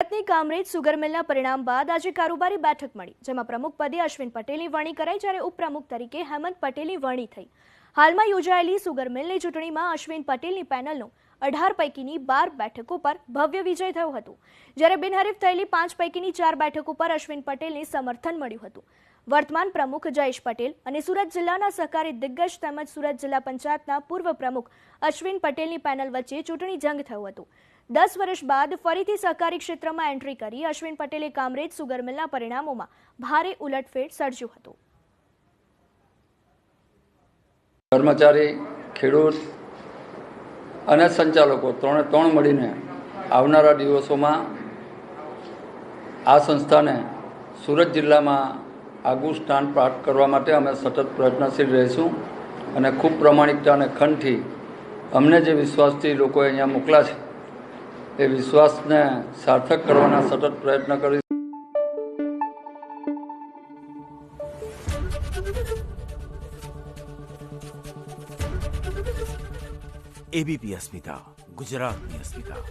સુરતની કામરેજ સુગર મિલના પરિણામ બાદ આજે કારોબારી બેઠક મળી, જેમાં પ્રમુખ પદે અશ્વિન પટેલની વરણી કરાઈ, જ્યારે ઉપપ્રમુખ તરીકે હેમંત પટેલની વરણી થઈ. હાલમાં યોજાયેલી સુગર મિલની ચૂંટણીમાં અશ્વિન પટેલની પેનલનો 18 પૈકીની 12 બેઠકો પર ભવ્ય વિજય થયો હતો, જ્યારે બિનહરીફ થયેલી 5 પૈકીની 4 બેઠકો પર અશ્વિન પટેલને સમર્થન મળ્યું હતું. વર્તમાન પ્રમુખ જયેશ પટેલ અને સુરત જિલ્લાના સહકારી દિગ્ગજ તેમજ સુરત જિલ્લા પંચાયતના પૂર્વ પ્રમુખ અશ્વિન પટેલની પેનલ વચ્ચે ચૂંટણી જંગ થયો હતો. 10 વર્ષ બાદ ફરીથી સહકારી ક્ષેત્રમાં એન્ટ્રી કરી અશ્વિન પટેલે કામરેજ સુગર મિલના પરિણામોમાં ભારે ઉલટફેર સર્જ્યો હતો. કર્મચારી, ખેડૂત અને સંચાલકો ત્રણ મળીને આવનારા દિવસોમાં આ સંસ્થાને સુરત જિલ્લામાં આગવું સ્થાન પ્રાપ્ત કરવા માટે અમે સતત પ્રયત્નશીલ રહીશું અને ખૂબ પ્રમાણિકતા અને ખંડથી અમને જે વિશ્વાસથી લોકોએ અહીંયા મોકલા છે એ વિશ્વાસને સાર્થક કરવાના સતત પ્રયત્ન કરીશું. એબીપી અસ્મિતા, ગુજરાતની અસ્મિતા.